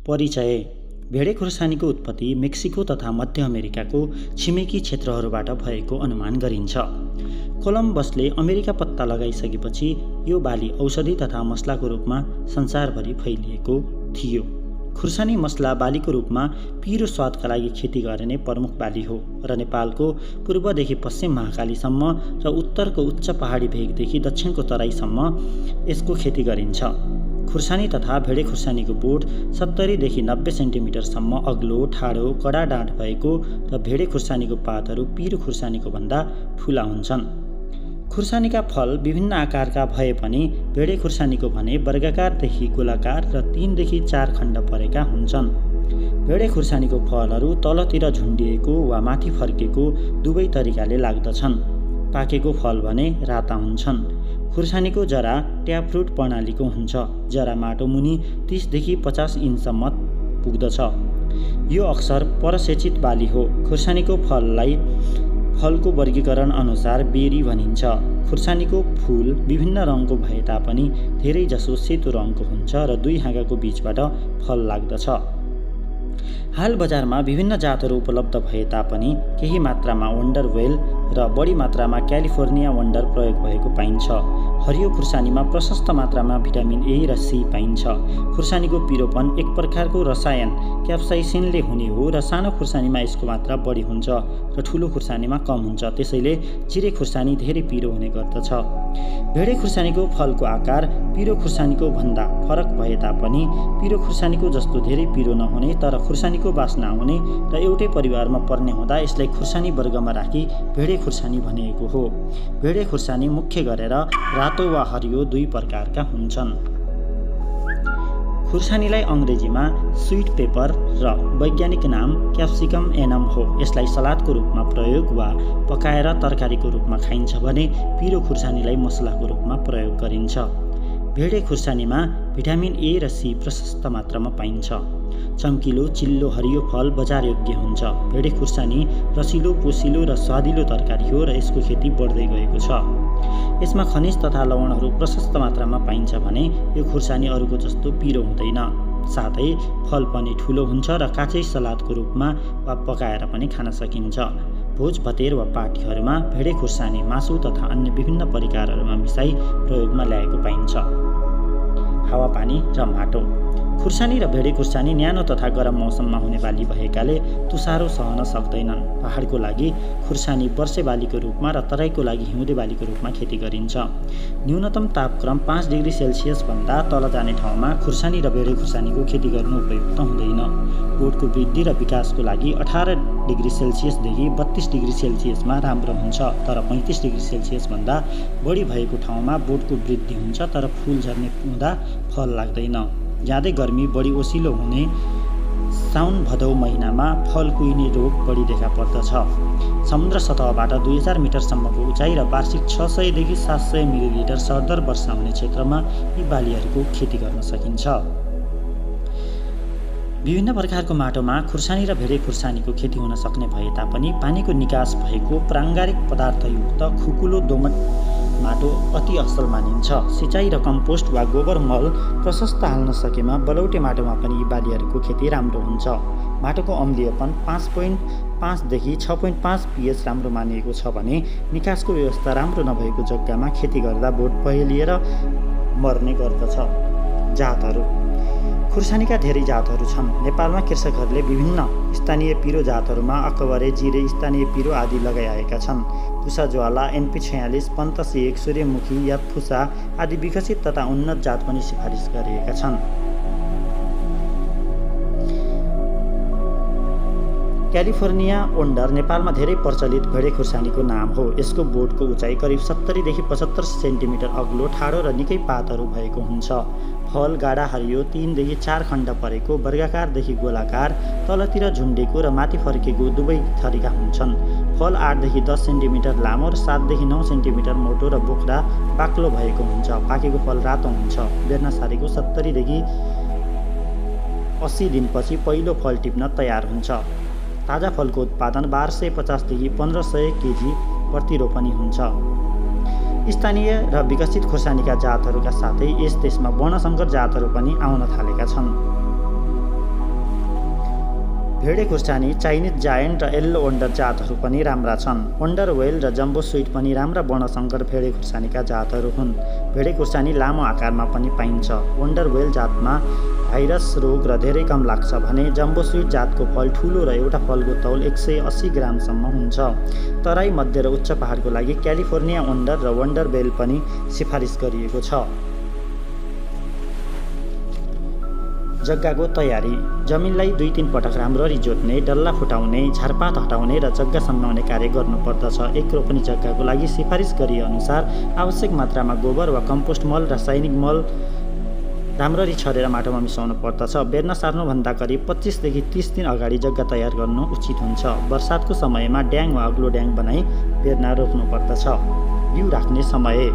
परिचय। भेडे खुर्सानीको उत्पत्ति मेक्सिको तथा मध्य अमेरिकाको छिमेकी क्षेत्रहरूबाट भएको अनुमान गरिन्छ। कोलम्बसले अमेरिका पत्ता लगाइसकेपछि यो बाली औषधि तथा मसलाको रूपमा संसारभरि फैलिएको थियो। खुर्सानी मसला बालीको रूपमा पिरो स्वादका लागि खेती गरिने प्रमुख बाली हो र नेपालको पूर्वदेखि पश्चिम महाकालीसम्म र उत्तरको उच्च पहाडी भेगदेखि दक्षिणको तराईसम्म यसको खेती गरिन्छ। खुर्सानी तथा भेडे खुर्सानीको बोट 70 देखि 90 सेन्टिमिटरसम्म अग्लो, ठाडो, कडा डाँठ भएको र भेडे खुर्सानीको पातहरू पिरो खुर्सानीको भन्दा ठुला हुन्छन्। खुर्सानीका फल विभिन्न आकारका भए पनि भेडे खुर्सानीको भने वर्गाकारदेखि गोलाकार र 3 देखि 4 खण्ड परेका हुन्छन्। भेडे खुर्सानीको फलहरू तलतिर झुन्डिएको वा माथि फर्केको दुवै तरिकाले लाग्दछन्। पाकेको फल भने राता हुन्छन्। खुर्सानीको जरा ट्यापरुट प्रणालीको हुन्छ। जरा माटो मुनि 30 देखि 50 इन्चसम्म पुग्दछ। यो अक्सर परसेचित बाली हो। खुर्सानीको फललाई फलको वर्गीकरण अनुसार बेरी भनिन्छ। खुर्सानीको फूल विभिन्न रङको भए तापनि धेरै जसो सेतो रङको हुन्छ र 2 हाँगाको बीचबाट फल लाग्दछ। हाल बजारमा विभिन्न जातहरू उपलब्ध भए तापनि केही मात्रामा वन्डर वेल र बढी मात्रामा क्यालिफोर्निया वन्डर प्रयोग भएको पाइन्छ। हरियो खुर्सानीमा प्रशस्त मात्रामा भिटामिन ए र सी पाइन्छ। खुर्सानीको पिरोपन एक प्रकारको रसायन क्याप्साइसिनले हुने हो र सानो खुर्सानीमा यसको मात्रा बढी हुन्छ र ठुलो खुर्सानीमा कम हुन्छ। त्यसैले चिरे खुर्सानी धेरै पिरो हुने गर्दछ। भेडे खुर्सानीको फलको आकार पिरो खुर्सानीको भन्दा फरक भए तापनि पिरो खुर्सानीको जस्तो धेरै पिरो नहुने तर खुर्सानीको बास्ना आउने र एउटै परिवारमा पर्ने हुँदा यसलाई खुर्सानी वर्गमा राखी भेडे खुर्सानी भनिएको हो। भेडे खुर्सानी मुख्य गरेर रातो वा हरियो 2 प्रकारका हुन्छन्। खुर्सानीलाई अङ्ग्रेजीमा स्वीट पेपर र वैज्ञानिक नाम क्याप्सिकम एनम हो। यसलाई सलादको रूपमा प्रयोग वा पकाएर तरकारीको रूपमा खाइन्छ भने पिरो खुर्सानीलाई मसलाको रूपमा प्रयोग गरिन्छ। भेडे खुर्सानीमा भिटामिन ए र सी प्रशस्त मात्रामा पाइन्छ। चम्किलो चिल्लो हरियो फल बजार योग्य हुन्छ। भेडे खुर्सानी रसिलो, पोसिलो र स्वादिलो तरकारी हो र यसको खेती बढ्दै गएको छ। यसमा खनिज तथा लवणहरू प्रशस्त मात्रामा पाइन्छ भने यो खुर्सानी अरूको जस्तो पिरो हुँदैन। साथै फल पनि ठुलो हुन्छ र काँचै सलादको रूपमा वा पकाएर पनि खान सकिन्छ। भोज भतेर वा पार्टीहरूमा भेडे खुर्सानी मासु तथा अन्य विभिन्न परिकारहरूमा मिसाई प्रयोगमा ल्याएको पाइन्छ। हावापानी र माटो। खुर्सानी र भेडे खुर्सानी न्यानो तथा गरम मौसममा हुने बाली भएकाले तुसारो सहन सक्दैनन्। पहाडको लागि खुर्सानी वर्षे बालीको रूपमा र तराईको लागि हिउँदे बालीको रूपमा खेती गरिन्छ। न्यूनतम तापक्रम 5 डिग्री सेल्सियस भन्दा तल जाने ठाउँमा खुर्सानी र भेडे खुर्सानीको खेती गर्नु उपयुक्त हुँदैन। बोटको वृद्धि र विकासको लागि 18 डिग्री सेल्सियसदेखि 32 डिग्री सेल्सियसमा राम्रो हुन्छ तर 35 डिग्री सेल्सियस भन्दा बढी भएको ठाउँमा बोटको वृद्धि हुन्छ तर फूल झर्ने हुँदा फल लाग्दैन। ज्यादै गर्मी बढी ओसिलो हुने साउन भदौ महिनामा फल कुहिने रोग बढी देखा पर्दछ। समुद्र सतहबाट 2000 मिटरसम्मको उचाइ र वार्षिक 600 देखि 700 मिलिलिटर सरदर वर्षा हुने क्षेत्रमा यी बालीहरूको खेती गर्न सकिन्छ। विभिन्न प्रकारको माटोमा खुर्सानी र भेडे खुर्सानीको खेती हुन सक्ने भए तापनि पानीको निकास भएको प्राङ्गारिक पदार्थयुक्त खुकुलो दोमट माटो अति असल मानिन्छ। सिँचाइ र कम्पोस्ट वा गोबर मल प्रशस्त हाल्न सकेमा बलौटे माटोमा पनि यी बालीहरूको खेती राम्रो हुन्छ। माटोको अम्लीयपन 5.5 देखि 6.5 pH राम्रो मानिएको छ भने निकासको व्यवस्था राम्रो नभएको जग्गामा खेती गर्दा बोट पहेलिएर मर्ने गर्दछ। जातहरू। खुर्सानीका धेरै जातहरू छन्। नेपालमा कृषकहरूले विभिन्न स्थानीय पिरो जातहरूमा अकबरे, जिरे, स्थानीय पिरो आदि लगाइआएका छन्। पुसा ज्वाला, NP46, पन्तस 1, सूर्यमुखी, यातफुसा आदि विकसित तथा उन्नत जात पनि सिफारिस गरिएका छन्। क्यालिफोर्निया वन्डर नेपालमा धेरै प्रचलित भेडे खुर्सानीको नाम हो। यसको बोटको उचाइ करिब 70 देखि 75 सेन्टिमिटर अग्लो, ठाडो र निकै पातहरू भएको हुन्छ। फल गाढा हरियो, 3 देखि 4 खण्ड परेको, वर्गाकारदेखि गोलाकार, तलतिर झुन्डेको र माथि फर्केको दुवै थरीका हुन्छन्। फल 8 देखि 10 सेन्टिमिटर लामो र 7 देखि 9 सेन्टिमिटर मोटो र बोक्रा बाक्लो भएको हुन्छ। पाकेको फल रातो हुन्छ। बेर्ना सारेको 70 देखि 80 दिनपछि पहिलो फल टिप्न तयार हुन्छ। ताजा फलको उत्पादन 1250 देखि 1500 केजी प्रति रोपनी हुन्छ। स्थानीय र विकसित खुर्सानीका जातहरूका साथै यस देशमा वर्णसङ्कर जातहरू पनि आउन थालेका छन्। भेडे खुर्सानी, चाइनिज जायन्ट र येल्लो वन्डर जातहरू पनि राम्रा छन्। वन्डर वेल र जम्बो स्विट पनि राम्रा वर्णसङ्कर भेडे खुर्सानीका जातहरू हुन्। भेडे खुर्सानी लामो आकारमा पनि पाइन्छ। वन्डर वेल जातमा भाइरस रोग र धेरै कम लाग्छ भने जम्बो स्विट जातको फल ठुलो र एउटा फलको तौल 180 ग्रामसम्म हुन्छ। तराई, मध्य र उच्च पहाडको लागि क्यालिफोर्निया वन्डर र वन्डर वेल पनि सिफारिस गरिएको छ। जग्गाको तयारी: जमिनलाई 2-3 पटक राम्ररी जोत्ने, डल्ला फुटाउने, झारपात हटाउने र जग्गा सम्माउने कार्य गर्नुपर्दछ। एक रोपनी जग्गाको लागि सिफारिस गरिए अनुसार आवश्यक मात्रामा गोबर वा कम्पोस्ट मल, रासायनिक मल राम्ररी छरेर माटोमा मिसाउनु पर्दछ। बेर्ना सार्नुभन्दा करिब 25 देखि 30 दिन अगाडि जग्गा तयार गर्नु उचित हुन्छ। बर्सातको समयमा ड्याङ वा अग्लो ड्याङ बनाई बेर्ना रोप्नु पर्दछ। बिउ राख्ने समय: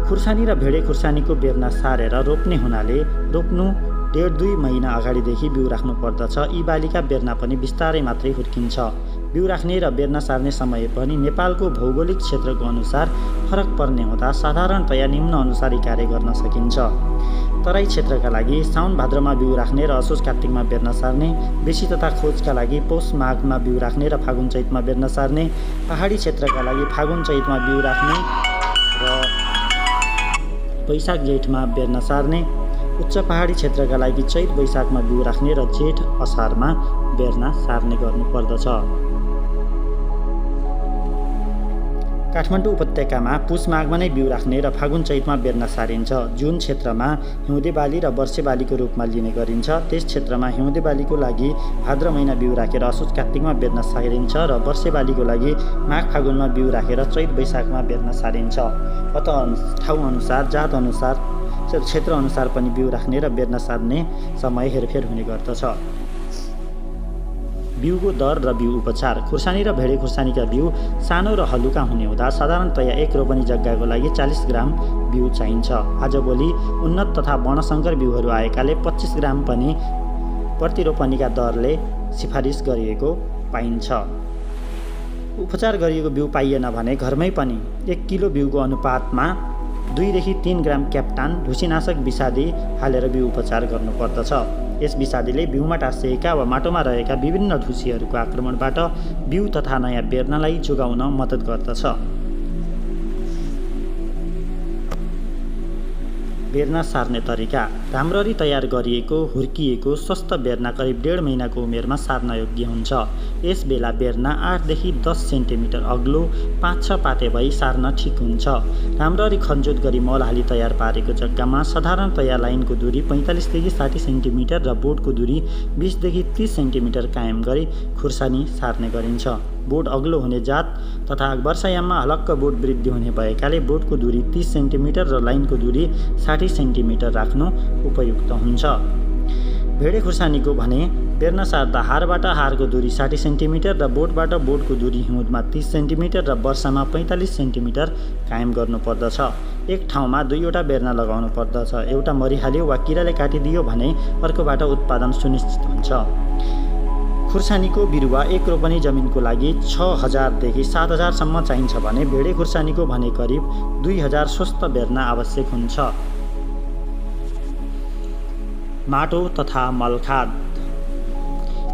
खुर्सानी र भेडे खुर्सानीको बेर्ना सारेर रोप्ने हुनाले रोप्नु 1.5-2 महिना अगाडिदेखि बिउ राख्नु पर्दछ। यी बालीका बेर्ना पनि बिस्तारै मात्रै हुर्किन्छ। बिउ राख्ने र बेर्ना सार्ने समय पनि नेपालको भौगोलिक क्षेत्रको अनुसार फरक पर्ने हुँदा साधारणतया निम्न अनुसार कार्य गर्न सकिन्छ। तराई क्षेत्रका लागि साउन भाद्रमा बिउ राख्ने र असोज कार्तिकमा बेर्ना सार्ने, बेसी तथा खोजका लागि पौष माघमा बिउ राख्ने र फागुन चैतमा बेर्ना सार्ने, पहाडी क्षेत्रका लागि फागुन चैतमा बिउ राख्ने र वैशाख जेठमा बेर्ना सार्ने, उच्च पहाडी क्षेत्रका लागि चैत वैशाखमा बिउ राख्ने र जेठ असारमा बेर्ना सार्ने गर्नुपर्दछ। काठमाडौँ उपत्यकामा पुष माघमा नै बिउ राख्ने र फागुन चैतमा बेर्ना सारिन्छ। जुन क्षेत्रमा हिउँदे बाली र वर्षे बालीको रूपमा लिने गरिन्छ त्यस क्षेत्रमा हिउँदे बालीको लागि भाद्र महिना बिउ राखेर असोज कार्तिकमा बेर्ना सारिन्छ र वर्षे बालीको लागि माघ फागुनमा बिउ राखेर चैत वैशाखमा बेर्ना सारिन्छ। अत ठाउँ अनुसार, जात अनुसार, क्षेत्र अनुसार पनि बिउ राख्ने र बेर्ना सार्ने समय हेरफेर हुने गर्दछ। बिउको दर र बिउ उपचार: खुर्सानी र भेडे खुर्सानीका बिउ सानो र हलुका हुने हुँदा साधारणतया एक रोपनी जग्गाको लागि 40 ग्राम बिउ चाहिन्छ। आजभोलि उन्नत तथा वर्णशङ्कर बिउहरू आएकाले 25 ग्राम पनि प्रति रोपनीका दरले सिफारिस गरिएको पाइन्छ। उपचार गरिएको बिउ पाइएन भने घरमै पनि 1 किलो बिउको अनुपातमा 2 देखि 3 ग्राम क्याप्टान ढुसीनाशक विषादी हालेर बिउ उपचार गर्नुपर्दछ। यस विषादीले बिउमा टाँसिएका वा माटोमा रहेका विभिन्न ढुसीहरूको आक्रमणबाट बिउ तथा नयाँ बेर्नालाई जोगाउन मद्दत गर्दछ। बेर्ना सार्ने तरिका: राम्ररी तयार गरिएको, हुर्किएको स्वस्थ बेर्ना करिब 1.5 महिनाको उमेरमा सार्न योग्य हुन्छ। यस बेला बेर्ना 8 देखि 10 सेन्टिमिटर अग्लो 5-6 पाते भई सार्न ठिक हुन्छ। राम्ररी खनजोत गरी मल हाली तयार पारेको जग्गामा साधारणतया लाइनको दूरी 45 देखि 60 सेन्टिमिटर र बोटको दूरी 20 देखि 30 सेन्टिमिटर कायम गरी खुर्सानी सार्ने गरिन्छ। बोट अग्लो हुने जात तथा वर्षायाममा हलक्क बोट वृद्धि हुने भएकाले बोटको दूरी 30 सेन्टिमिटर र लाइनको दूरी 60 सेन्टिमिटर राख्नु उपयुक्त हुन्छ। भेडे खुर्सानीको भने बेर्ना सार्दा हारबाट हारको दूरी 60 सेन्टिमिटर र बोटबाट बोटको दूरी हिउँदमा 30 सेन्टिमिटर र वर्षामा 45 सेन्टिमिटर कायम गर्नुपर्दछ। एक ठाउँमा 2वटा बेर्ना लगाउनु पर्दछ। एउटा मरिहाल्यो वा किराले काटिदियो भने अर्कोबाट उत्पादन सुनिश्चित हुन्छ। खुर्सानीको बिरुवा एक रोपनी जमिनको लागि 6000 देखि 7000 सम्म चाहिन्छ भने भेडे खुर्सानीको भने करिब 2000 स्वस्थ बेर्ना आवश्यक हुन्छ। माटो तथा मलखाद: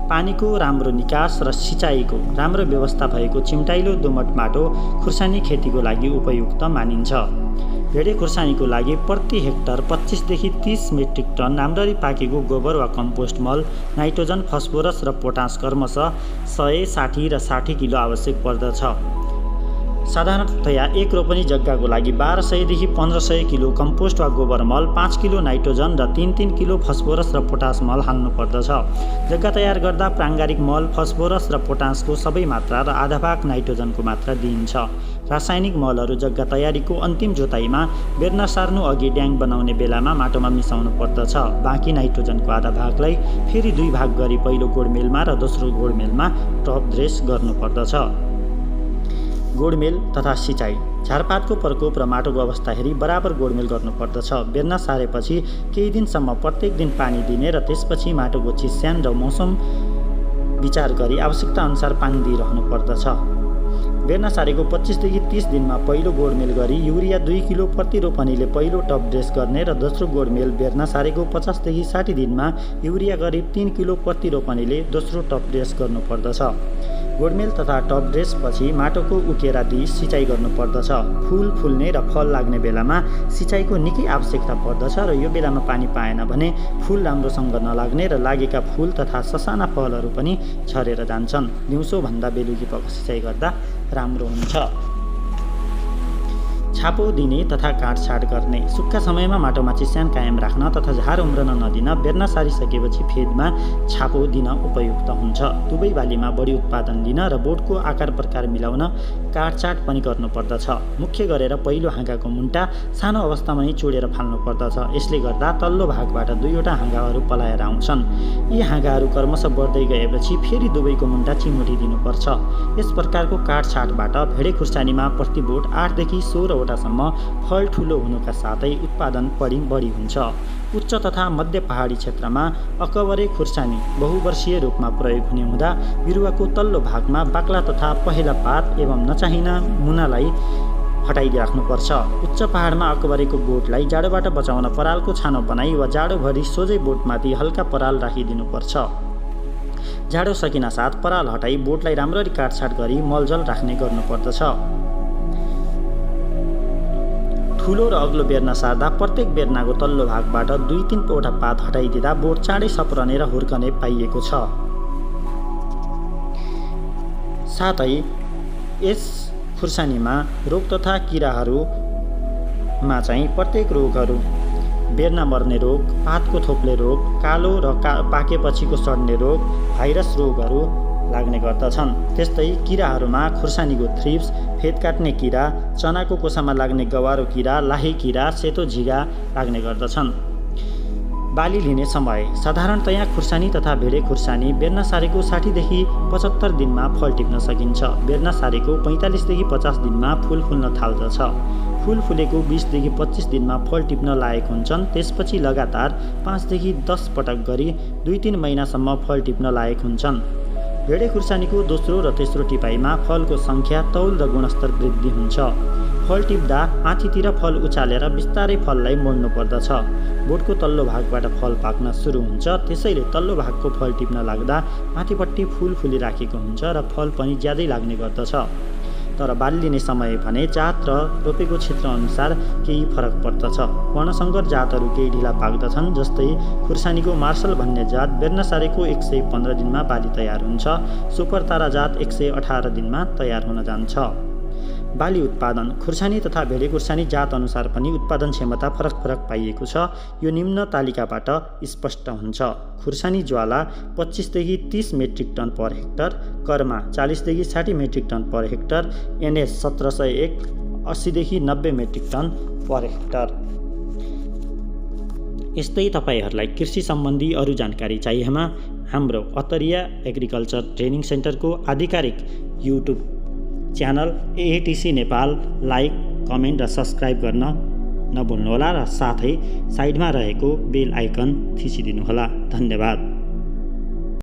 पानीको राम्रो निकास र सिँचाइको राम्रो व्यवस्था भएको चिम्टाइलो दोमट माटो खुर्सानी खेतीको लागि उपयुक्त मानिन्छ। भेडे खुर्सानीको लागि प्रति हेक्टर 25 देखि 30 मेट्रिक टन राम्ररी पाकेको गोबर वा कम्पोस्ट मल, नाइट्रोजन, फस्फोरस र पोटास क्रमशः 100, 60 र 60 किलो आवश्यक पर्दछ। साधारणतया एक रोपनी जग्गाको लागि 1200 देखि 1500 किलो कम्पोस्ट वा गोबर मल, 5 किलो नाइट्रोजन र 3-3 किलो फस्फोरस र पोटास मल हाल्नु पर्दछ। जग्गा तयार गर्दा प्राङ्गारिक मल, फस्फोरस र पोटासको सबै मात्रा र आधा भाग नाइट्रोजनको मात्रा दिइन्छ। रासायनिक मलहरू जग्गा तयारीको अन्तिम जोताइमा बेर्ना सार्नु अघि ड्याङ बनाउने बेलामा माटोमा मिसाउनु पर्दछ। बाँकी नाइट्रोजनको आधा भागलाई फेरि 2 भाग गरी पहिलो गोडमेलमा र दोस्रो गोडमेलमा टप ड्रेस गर्नुपर्दछ। गोडमेल तथा सिँचाइ: झारपातको प्रकोप र माटोको अवस्था हेरी बराबर गोडमेल गर्नुपर्दछ। बेर्ना सारेपछि केही दिनसम्म प्रत्येक दिन पानी दिने र त्यसपछि माटोको चिस्यान र मौसम विचार गरी आवश्यकता अनुसार पानी दिइरहनु पर्दछ। बेर्ना सारेको 25 देखि 30 दिनमा पहिलो गोडमेल गरी युरिया 2 किलो प्रति रोपनीले पहिलो टप ड्रेस गर्ने र दोस्रो गोडमेल बेर्ना सारेको 50 देखि 60 दिनमा युरिया गरी 3 किलो प्रति रोपनीले दोस्रो टप ड्रेस गर्नुपर्दछ। गोडमेल तथा टप ड्रेस पछि माटोको उकेरा दिई सिँचाइ गर्नुपर्दछ। फुल फुल्ने र फल लाग्ने बेलामा सिँचाइको निकै आवश्यकता पर्दछ र यो बेलामा पानी पाएन भने फुल राम्रोसँग नलाग्ने र लागेका फुल तथा ससाना फलहरू पनि झरेर जान्छन्। दिउँसोभन्दा बेलुकी पख सिँचाइ गर्दा राम्रो हुन्छ। छापो दिने तथा काटछाट गर्ने। सुक्खा समयमा माटोमा चिस्यान कायम राख्न तथा झार उम्रन नदिन बेर्ना सारिसकेपछि फेदमा छापो दिन उपयुक्त हुन्छ। दुवै बालीमा बढी उत्पादन लिन र बोटको आकार प्रकार मिलाउन काटछाट पनि गर्नुपर्दछ। मुख्य गरेर पहिलो हाँगाको मुन्टा सानो अवस्थामै चुडेर फाल्नु पर्दछ। यसले गर्दा तल्लो भागबाट दुईवटा हाँगाहरू पलाएर आउँछन्। यी हाँगाहरू क्रमशः बढ्दै गएपछि फेरि दुवैको मुन्टा चिमुटी दिनुपर्छ। यस प्रकारको काटछाटबाट भेडे खुर्सानीमा प्रति बोट 8 देखि 16 सम्म फल ठुलो हुनुका साथै उत्पादन पनि बढी हुन्छ। उच्च तथा मध्य पहाडी क्षेत्रमा अकबरे खुर्सानी बहुवर्षीय रूपमा प्रयोग हुने हुँदा बिरुवाको तल्लो भागमा बाक्ला तथा पहेँला पात एवं नचाहिने मुनालाई हटाइराख्नुपर्छ। उच्च पहाडमा अकबरेको बोटलाई जाडोबाट बचाउन परालको छानो बनाई वा जाडोभरि सोझै बोटमाथि हल्का पराल राखिदिनुपर्छ। जाडो सकिनासाथ पराल हटाई बोटलाई राम्ररी काटछाट गरी मलजल राख्ने गर्नुपर्दछ। ठुलो र अग्लो बेर्ना सार्दा प्रत्येक बेर्नाको तल्लो भागबाट 2-3 वटा पात हटाइदिँदा बोट चाँडै सप्रने र हुर्कने पाइएको छ। साथै यस खुर्सानीमा रोग तथा किराहरूमा चाहिँ प्रत्येक रोगहरू बेर्ना मर्ने रोग, पातको थोप्ले रोग, कालो र पाकेपछिको सड्ने रोग, भाइरस रोगहरू लाग्ने गर्दछन्। त्यस्तै किराहरूमा खुर्सानीको थ्रिप्स, फेद काट्ने किरा, चनाको कोसामा लाग्ने गवारो किरा, लाही किरा, सेतो झिगा लाग्ने गर्दछन्। बाली लिने समय। साधारणतया खुर्सानी तथा भेडे खुर्सानी बेर्ना सारेको 60 देखि 75 दिनमा फल टिप्न सकिन्छ। बेर्ना सारेको 45 देखि 50 दिनमा फुल फुल्न थाल्दछ। फुल फुलेको 20 देखि 25 दिनमा फल टिप्न लायक हुन्छन्। त्यसपछि लगातार 5 देखि 10 पटक गरी 2-3 महिनासम्म फल टिप्न लायक हुन्छन्। भेडे खुर्सानीको दोस्रो र तेस्रो टिपाइमा फलको सङ्ख्या, तौल र गुणस्तर वृद्धि हुन्छ। फल टिप्दा माथितिर फल उचालेर बिस्तारै फललाई मोड्नु पर्दछ। बोटको तल्लो भागबाट फल पाक्न सुरु हुन्छ, त्यसैले तल्लो भागको फल टिप्न लाग्दा माथिपट्टि फुल फुलिराखेको हुन्छ र फल पनि ज्यादै लाग्ने गर्दछ। तर बाली लिने समय भने जात र रोपेको क्षेत्र अनुसार केही फरक पर्दछ। वर्णसङ्कर जातहरू केही ढिला पाक्दछन्, जस्तै खुर्सानीको मार्शल भन्ने जात बेर्ना सारेको 115 दिनमा बाली तयार हुन्छ। सुपरतारा जात 118 दिनमा तयार हुन जान्छ। बाली उत्पादन। खुर्सानी तथा भेडे खुर्सानी जात अनुसार पनि उत्पादन क्षमता फरक फरक पाइएको छ। यो निम्न तालिकाबाट स्पष्ट हुन्छ। खुर्सानी ज्वाला 25 देखि 30 metric ton per hectare, Karma 40 देखि 60 metric ton per hectare, NS 1701 80 देखि 90 मेट्रिक टन पर हेक्टर। यस्तै तपाईहरूलाई कृषि सम्बन्धी अरू जानकारी चाहिएमा हाम्रो अतरिया एग्रिकल्चर ट्रेनिङ सेन्टरको आधिकारिक YouTube channel AATC Nepal like, comment र सब्सक्राइब गर्न नभुल्नुहोला र साथै साइडमा रहेको बेल आइकन थिचिदिनुहोला। धन्यवाद।